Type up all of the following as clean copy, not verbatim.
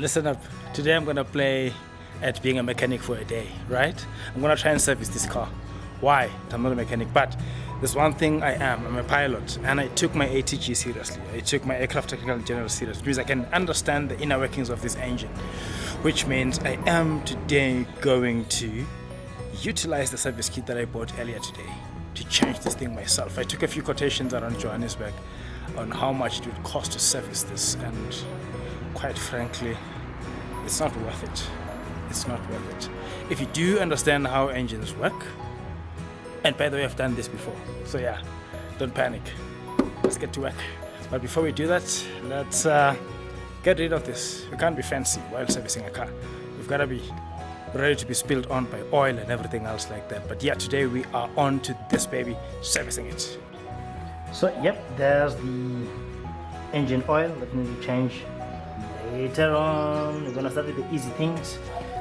listen up. Today I'm gonna play at being a mechanic for a day, right? I'm gonna try and service this car. Why? I'm not a mechanic, but there's one thing I am. I'm a pilot, and I took my ATG seriously. I took my aircraft technical in general seriously because I can understand the inner workings of this engine, which means I am today going to utilize the service kit that I bought earlier today to change this thing myself. I took a few quotations around Johannesburg on how much it would cost to service this, and quite frankly, it's not worth it. It's not worth it. If you do understand how engines work, and by the way, I've done this before, so yeah, don't panic. Let's get to work. But before we do that, let's get rid of this. We can't be fancy while servicing a car. We've got to be ready to be spilled on by oil and everything else like that. But yeah, today we are on to this baby, servicing it. So yep, there's the engine oil that needs to change later on. We're gonna start with the easy things.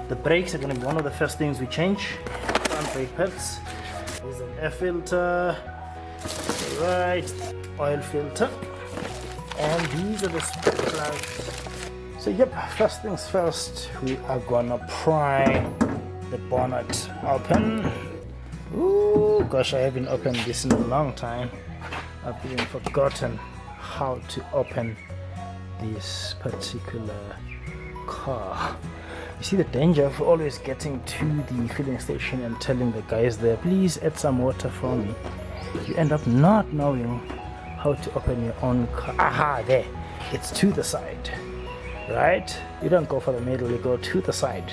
The brakes are gonna be one of the first things we change. Front brake pads. There's an air filter, right, oil filter, and these are the spark plugs. So yep, first things first, we are gonna pry the bonnet open. Ooh, gosh, I haven't opened this in a long time. I've even forgotten how to open this particular car. You see the danger of always getting to the filling station and telling the guys there, please add some water for me. You end up not knowing how to open your own car. Aha, there, it's to the side, right? You don't go for the middle, you go to the side,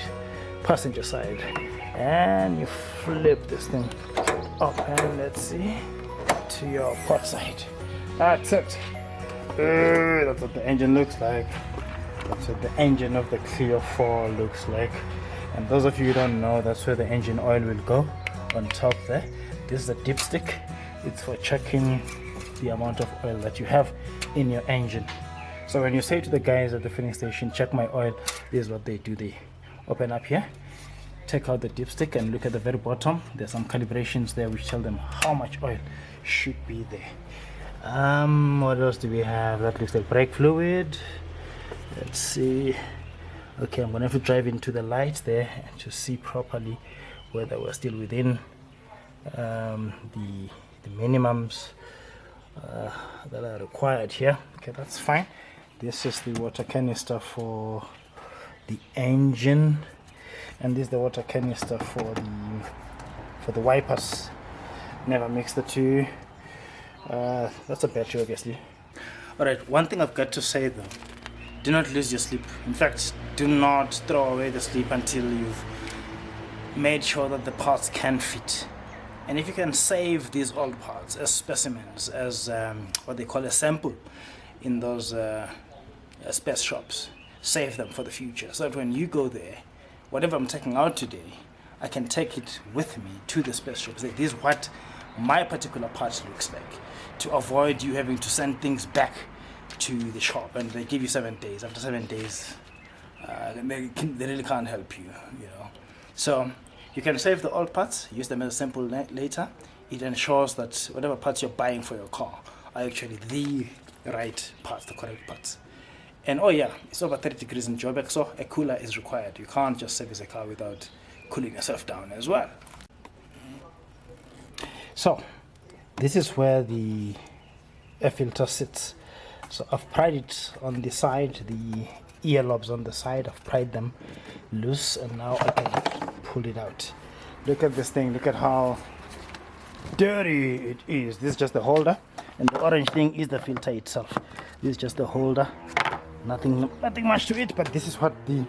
passenger side, and you flip this thing open, let's see, to your port side. That's it. That's what the engine looks like. That's what the engine of the Clio 4 looks like. And those of you who don't know, that's where the engine oil will go, on top there. This is a dipstick. It's for checking the amount of oil that you have in your engine. So when you say to the guys at the filling station, check my oil, this is what they do. They open up here, take out the dipstick, and look at the very bottom. There's some calibrations there which tell them how much oil should be there. What else do we have? That looks like brake fluid. Let's see. Okay, I'm gonna have to drive into the light there to see properly whether we're still within the minimums that are required here. Okay, that's fine. This is the water canister for the engine, and this is the water canister for the wipers. Never mix the two. That's a battery, obviously. Alright, one thing I've got to say though, do not lose your sleep. In fact, do not throw away the sleep until you've made sure that the parts can fit. And if you can save these old parts as specimens, as what they call a sample in those spare shops, save them for the future, so that when you go there, whatever I'm taking out today, I can take it with me to the spare shop. Say, this is what my particular part looks like, to avoid you having to send things back to the shop, and they give you 7 days. After 7 days, they really can't help you, you know. So you can save the old parts, use them as a sample later. It ensures that whatever parts you're buying for your car are actually the right parts, the correct parts. And oh yeah, it's over 30 degrees in Joburg, so a cooler is required. You can't just service a car without cooling yourself down as well. So this is where the air filter sits. So I've pried it on the side, the earlobes on the side, I've pried them loose, and now I can pull it out. Look at this thing, look at how dirty it is. This is just the holder, and the orange thing is the filter itself. This is just the holder, nothing much to it, but this is what the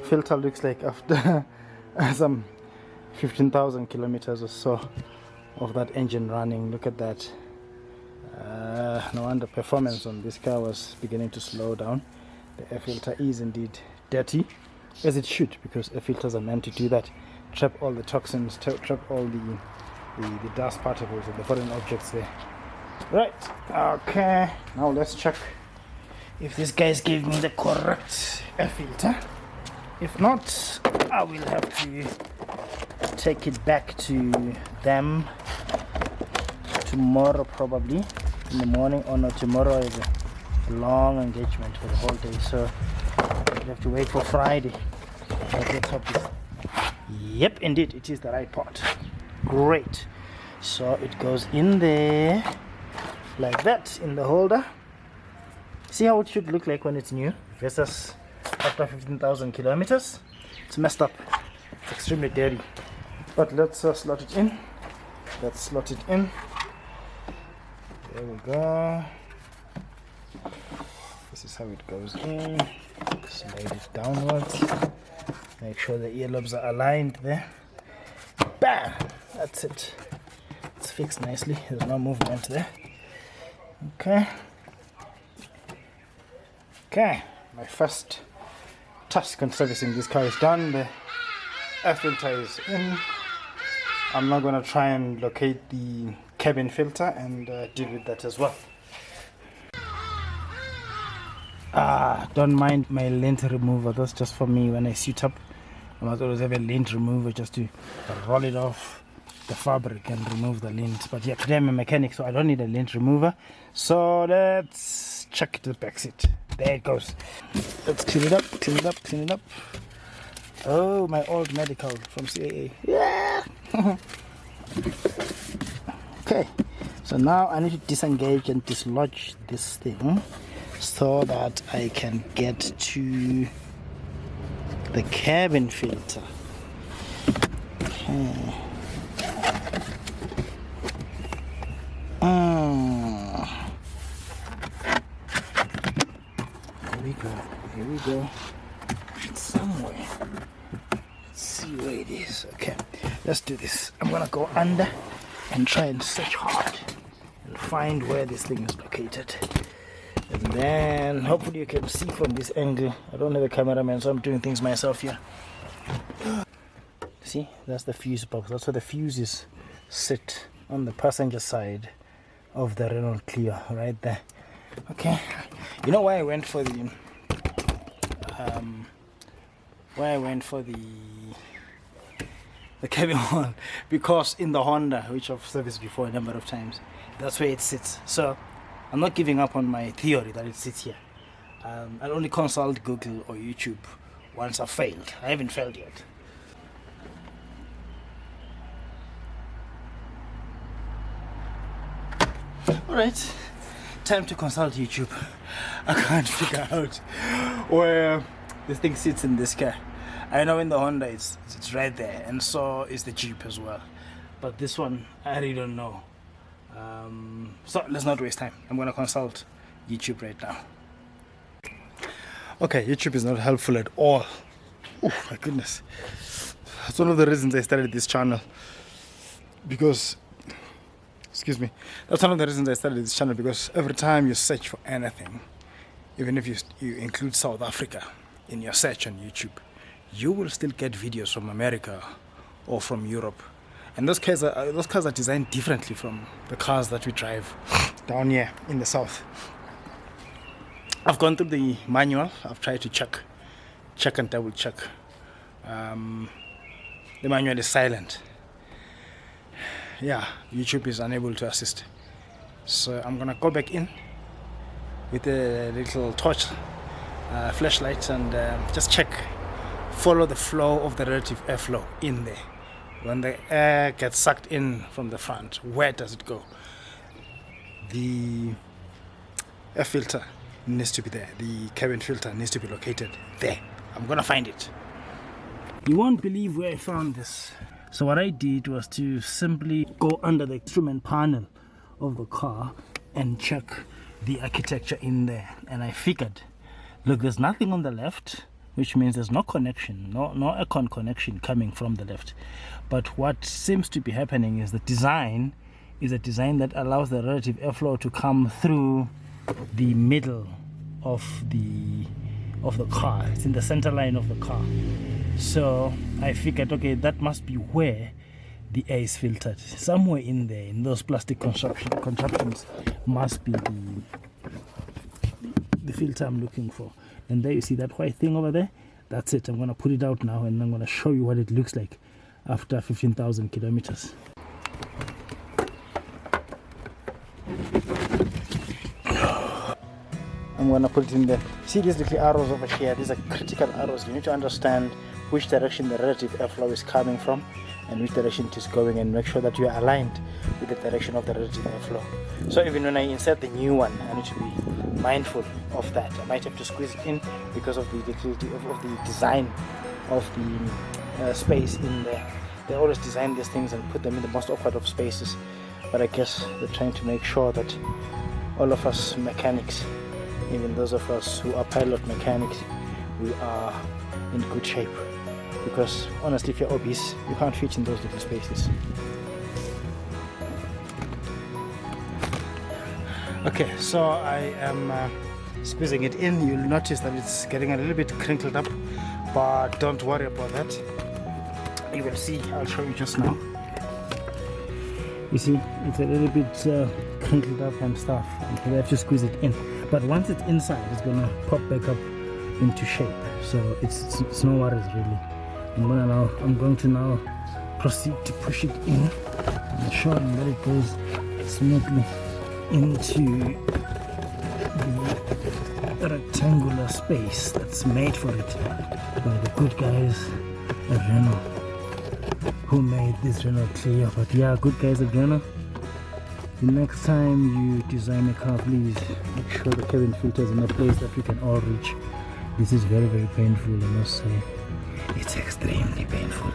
filter looks like after some 15,000 kilometers or so of that engine running. Look at that. No wonder performance on this car was beginning to slow down. The air filter is indeed dirty, as it should, because air filters are meant to do that, trap all the toxins, trap all the dust particles and the foreign objects there. Right, okay, now let's check if these guys gave me the correct air filter. If not, I will have to take it back to them tomorrow, probably in the morning. Or no, tomorrow is a long engagement for the whole day, so You have to wait for Friday. Yep, indeed, it is the right part. Great. So it goes in there like that in the holder. See how it should look like when it's new versus after 15,000 kilometers. It's messed up. It's extremely dirty. But let's slot it in. Let's slot it in. There we go. This is how it goes in. Slide it downwards. Make sure the earlobes are aligned there. Bam! That's it. It's fixed nicely. There's no movement there. Okay. Okay. My first task on servicing this car is done. The air filter is in. I'm now going to try and locate the cabin filter and deal with that as well. Don't mind my lint remover. That's just for me when I suit up. I must always have a lint remover just to roll it off the fabric and remove the lint. But yeah, today I'm a mechanic, so I don't need a lint remover. So let's check the back seat. There it goes. Let's clean it up, clean it up, clean it up. Oh, my old medical from CAA. Yeah. Okay, so now I need to disengage and dislodge this thing so that I can get to the cabin filter. Okay. Here we go. Here we go. It's somewhere. Let's see where it is. Okay, let's do this. I'm gonna go under and try and search hard and find where this thing is located. And then hopefully you can see from this angle. I don't have a cameraman, so I'm doing things myself here. See, that's the fuse box. That's where the fuses sit, on the passenger side of the Renault Clio, right there. Okay, you know why I went for the cabin one? Because in the Honda, which I've serviced before a number of times, that's where it sits. So I'm not giving up on my theory that it sits here. I'll only consult Google or YouTube once I've failed. I haven't failed yet. Alright, time to consult YouTube. I can't figure out where this thing sits in this car. I know in the Honda it's right there, and so is the Jeep as well. But this one, I really don't know. So let's not waste time. I'm going to consult YouTube right now. Okay, YouTube is not helpful at all. Oh my goodness. That's one of the reasons I started this channel. Because, excuse me, that's one of the reasons I started this channel, because every time you search for anything, even if you include South Africa in your search on YouTube, you will still get videos from America or from Europe. And those cars are designed differently from the cars that we drive down here in the south. I've gone through the manual. I've tried to check and double check. The manual is silent. Yeah, YouTube is unable to assist. So I'm gonna go back in with a little torch, flashlight, and just check, follow the flow of the relative airflow in there. When the air gets sucked in from the front, where does it go? The air filter needs to be there. The cabin filter needs to be located there. I'm gonna find it. You won't believe where I found this. So what I did was to simply go under the instrument panel of the car and check the architecture in there. And I figured, look, there's nothing on the left, which means there's no connection, no aircon connection coming from the left. But what seems to be happening is the design is a design that allows the relative airflow to come through the middle of the car. It's in the center line of the car. So I figured, okay, that must be where the air is filtered. Somewhere in there, in those plastic contraptions, must be the filter I'm looking for. And there you see that white thing over there. That's it. I'm going to put it out now, and I'm going to show you what it looks like after 15,000 kilometers. I'm gonna put it in there. See these little arrows over here? These are critical arrows. You need to understand which direction the relative airflow is coming from and which direction it is going, and make sure that you are aligned with the direction of the relative airflow. So even when I insert the new one, I need to be mindful of that. I might have to squeeze it in because of the design of the space in there. They always design these things and put them in the most awkward of spaces, but I guess they're trying to make sure that all of us mechanics, even those of us who are pilot mechanics, we are in good shape, because honestly, if you're obese, you can't fit in those little spaces. Okay, so I am squeezing it in. You'll notice that it's getting a little bit crinkled up, but don't worry about that. You will see, I'll show you just now. You see, it's a little bit crinkled up and stuff, and we have to squeeze it in. But once it's inside, it's gonna pop back up into shape. So it's no worries really. I'm going to now proceed to push it in, ensuring that it goes smoothly into the rectangular space that's made for it by the good guys at Renault, who made this Renault Clio. But yeah, good guys at Renault, the next time you design a car, please make sure the cabin filter is in a place that we can all reach. This is very, very painful, I must say. It's extremely painful,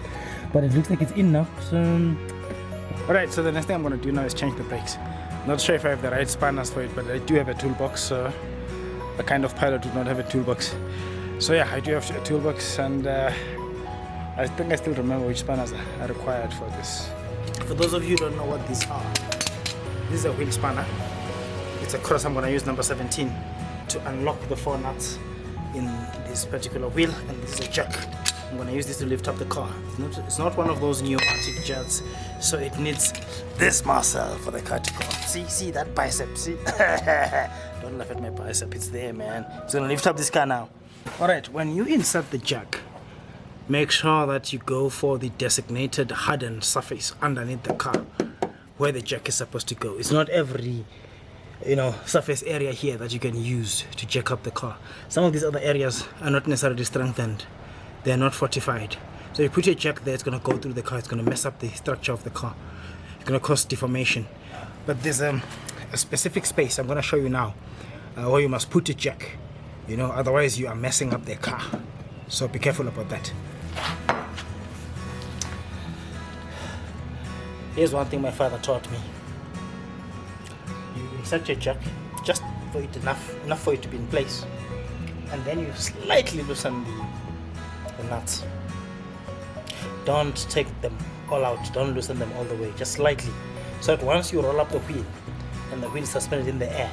but it looks like it's in now. So alright, so the next thing I'm going to do now is change the brakes. Not sure if I have the right spanners for it, but I do have a toolbox. So a kind of pilot would not have a toolbox. So yeah, I do have a toolbox, and I think I still remember which spanners are required for this. For those of you who don't know what these are, this is a wheel spanner. It's a cross. I'm going to use number 17 to unlock the 4 nuts in this particular wheel, and this is a jack. I'm going to use this to lift up the car. It's not one of those pneumatic jets, so it needs this muscle for the car to go. See that bicep, see? Don't laugh at my bicep, it's there, man. It's going to lift up this car now. Alright, when you insert the jack, make sure that you go for the designated hardened surface underneath the car where the jack is supposed to go. It's not every surface area here that you can use to jack up the car. Some of these other areas are not necessarily strengthened. They're not fortified. So you put your jack there, it's going to go through the car, it's going to mess up the structure of the car. It's going to cause deformation. But there's a specific space I'm going to show you now where you must put your jack. Otherwise you are messing up the car. So be careful about that. Here's one thing my father taught me. You insert your jack just for it enough for it to be in place, and then you slightly loosen the nuts. Don't take them all out, don't loosen them all the way, just slightly, so that once you roll up the wheel and the wheel is suspended in the air,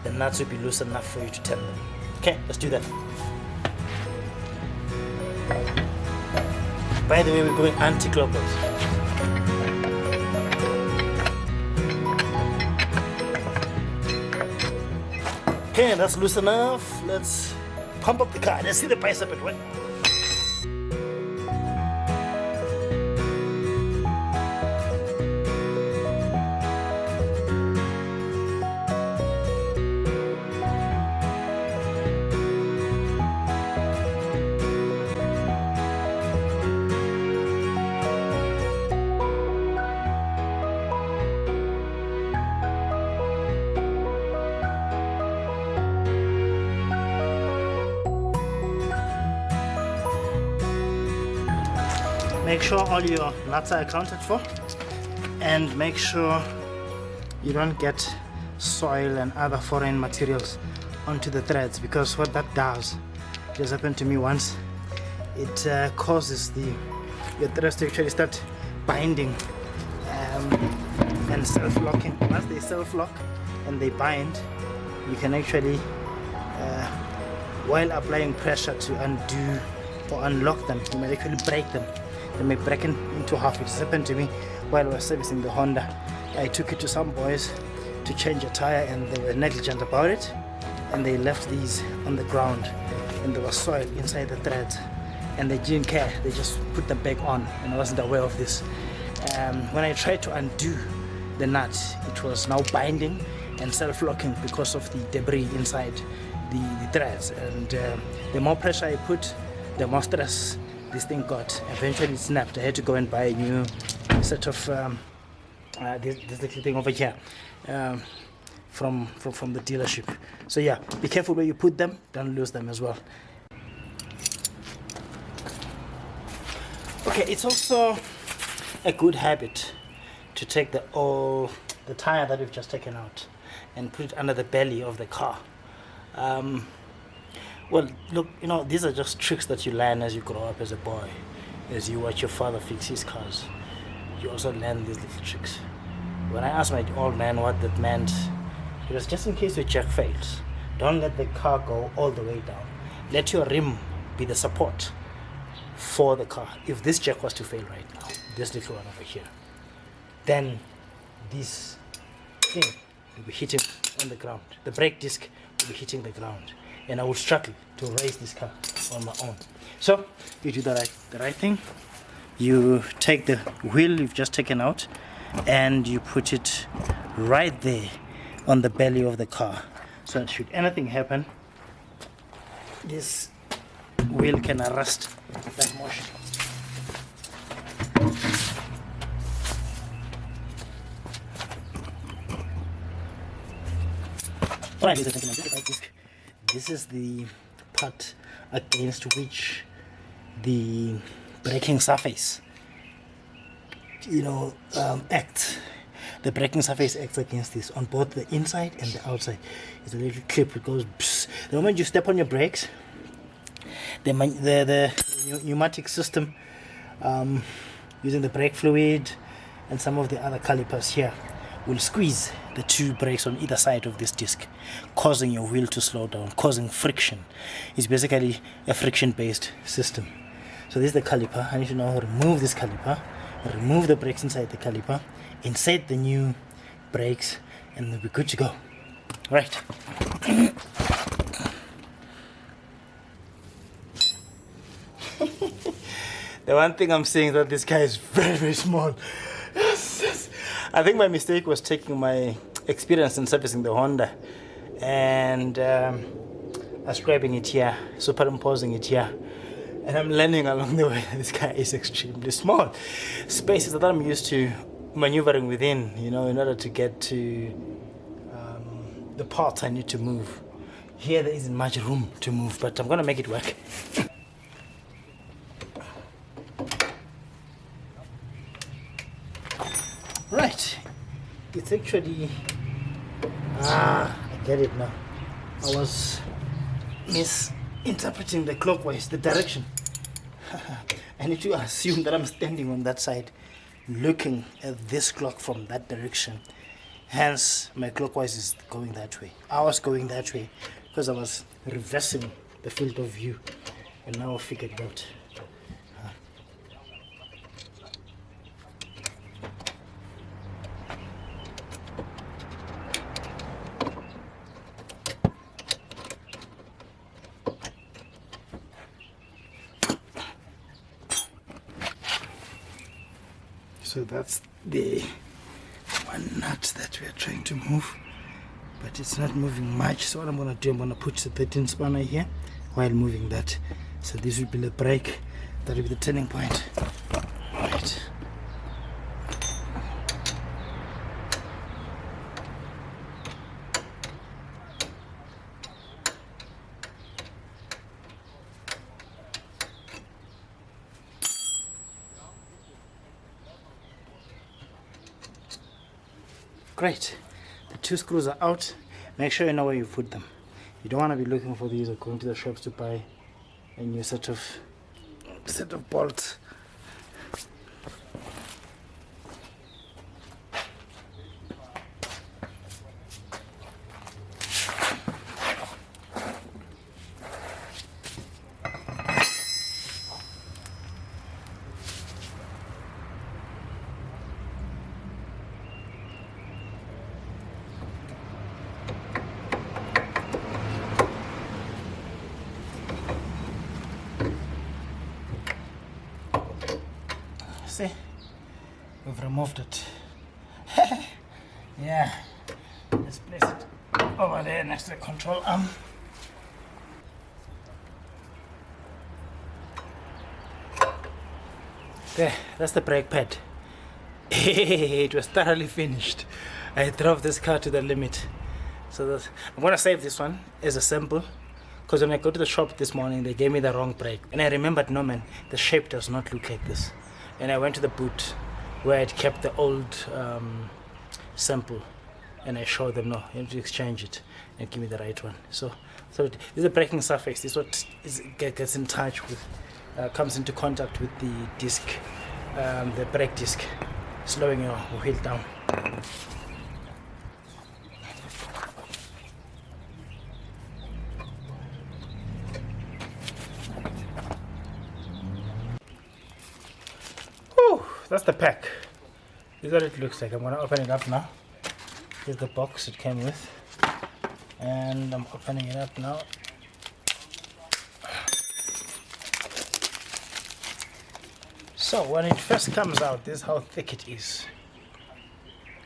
the nuts will be loose enough for you to turn them. Okay, let's do that. By the way, we're going anti-clockwise. Okay, that's loose enough. Let's pump up the car. Let's see the bicep at work. Make sure all your nuts are accounted for, and make sure you don't get soil and other foreign materials onto the threads, because what that does, it has happened to me once, it causes your threads to actually start binding and self-locking. Once they self-lock and they bind, you can actually while applying pressure to undo or unlock them, you may actually break them. They may break into half. It happened to me while I was servicing the Honda. I took it to some boys to change a tire, and they were negligent about it, and they left these on the ground, and there was soil inside the threads, and they didn't care. They just put them back on, and I wasn't aware of this. When I tried to undo the nut, it was now binding and self-locking because of the debris inside the threads, and the more pressure I put, the more stress this thing got. Eventually it snapped. I had to go and buy a new set of this little thing over here from the dealership. So yeah, be careful where you put them, don't lose them as well. Okay, it's also a good habit to take the tire that we've just taken out and put it under the belly of the car. Well, look, you know, these are just tricks that you learn as you grow up as a boy, as you watch your father fix his cars. You also learn these little tricks. When I asked my old man what that meant, it was just in case your jack fails, don't let the car go all the way down. Let your rim be the support for the car. If this jack was to fail right now, this little one over here, then this thing will be hitting on the ground. The brake disc will be hitting the ground, and I would struggle to raise this car on my own. So you do the right thing. You take the wheel you've just taken out and you put it right there on the belly of the car, so that should anything happen, this wheel can arrest that motion. Alright, ladies and gentlemen, this is the part against which the braking surface, acts. The braking surface acts against this on both the inside and the outside. It's a little clip. It goes psst. The moment you step on your brakes, the pneumatic system, using the brake fluid and some of the other calipers here, will squeeze the two brakes on either side of this disc, causing your wheel to slow down, causing friction. It's basically a friction-based system. So this is the caliper. I need to now remove this caliper, remove the brakes inside the caliper, insert the new brakes, and we'll be good to go. Right. The one thing I'm seeing is that this guy is very, very small. Yes. I think my mistake was taking my experience in servicing the Honda and ascribing it here, superimposing it here. And I'm learning along the way this guy is extremely small. Spaces that I'm used to maneuvering within, in order to get to the parts I need to move. Here there isn't much room to move, but I'm gonna make it work. Right, it's actually, I get it now. I was misinterpreting the clockwise, the direction. I need to assume that I'm standing on that side, looking at this clock from that direction. Hence, my clockwise is going that way. I was going that way because I was reversing the field of view, and now I figured it out. So that's the one nut that we are trying to move, but it's not moving much. So what I'm going to do, I'm going to put the 13 spanner here while moving that. So this will be the brake, that will be the turning point. Right. Great. The two screws are out. Make sure you know where you put them. You don't want to be looking for these or going to the shops to buy a new set of bolts. See, we've removed it. Yeah, let's place it over there next to the control arm. There, that's the brake pad. It was thoroughly finished. I drove this car to the limit. So I'm gonna save this one as a sample, because when I go to the shop this morning, they gave me the wrong brake, and I remembered, no man, the shape does not look like this. And I went to the boot where I'd kept the old sample, and I showed them, no, you have to exchange it and give me the right one. So this is a braking surface. This is what gets in touch with, comes into contact with the disc, the brake disc, slowing your wheel down. Whew, that's the pack. This is what it looks like. I'm gonna open it up now. Here's the box it came with, and I'm opening it up now. So when it first comes out, this is how thick it is.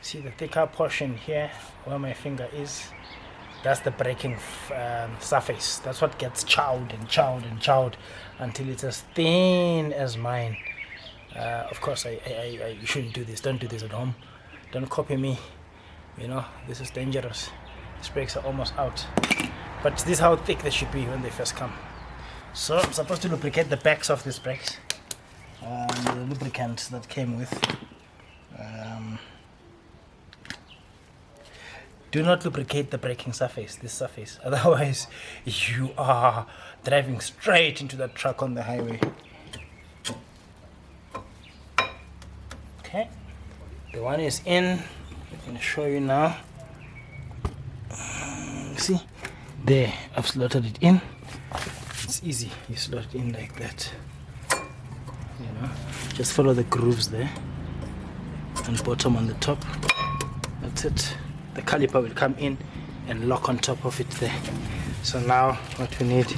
See the thicker portion here where my finger is? That's the braking surface. That's what gets chowed and chowed and chowed until it's as thin as mine. Of course, you shouldn't do this. Don't do this at home. Don't copy me. You know, this is dangerous. These brakes are almost out. But this is how thick they should be when they first come. So I'm supposed to lubricate the backs of these brakes. The lubricant that came with. Do not lubricate the braking surface, this surface. Otherwise, you are driving straight into the truck on the highway. Okay, the one is in. I'm going to show you now. See, there, I've slotted it in. It's easy, you slot it in like that. You know, just follow the grooves there, and bottom on the top. That's it. The caliper will come in and lock on top of it there. So now what we need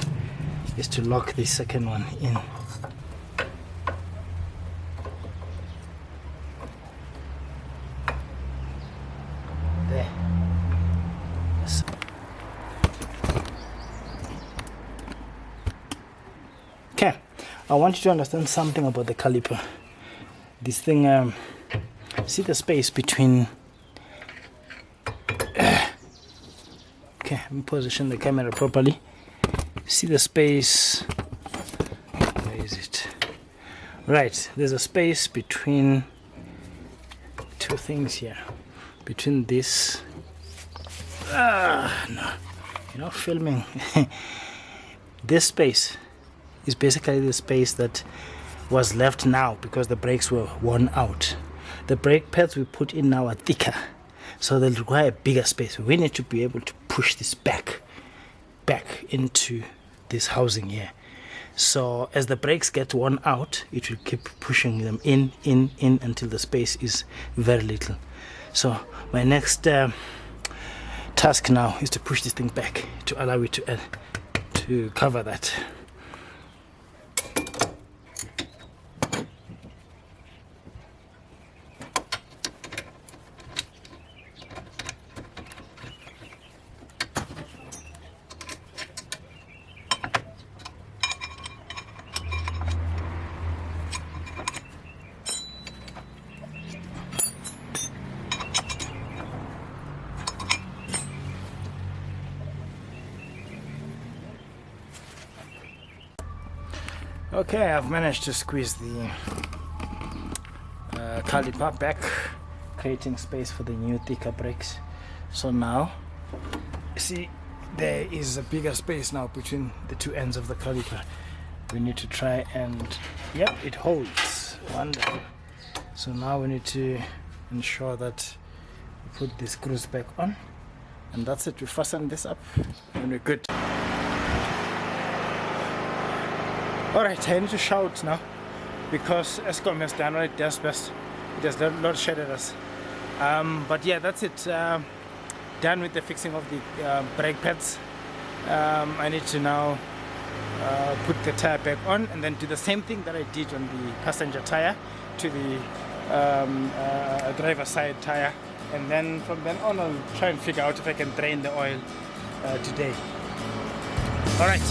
is to lock the second one in. There. Yes. Okay, I want you to understand something about the caliper. This thing, see the space between. Okay, let me position the camera properly. See the space. Where is it? Right, there's a space between two things here. Between this. No, you're not filming. This space is basically the space that was left now because the brakes were worn out. The brake pads we put in now are thicker, so they'll require a bigger space. We need to be able to push this back into this housing here. So as the brakes get worn out, it will keep pushing them in until the space is very little. So my next task now is to push this thing back to allow it to cover that. Okay, I've managed to squeeze the caliper back, creating space for the new thicker brakes. So now, see, there is a bigger space now between the two ends of the caliper. We need to try and, yep, it holds. Wonderful. So now we need to ensure that we put the screws back on, and that's it. We fasten this up and we're good. Alright, I need to shout now because Eskom has done what it does best. It has not shredded us. But yeah, that's it. Done with the fixing of the brake pads. I need to now put the tire back on and then do the same thing that I did on the passenger tire to the driver side tire. And then from then on, I'll try and figure out if I can drain the oil today. Alright.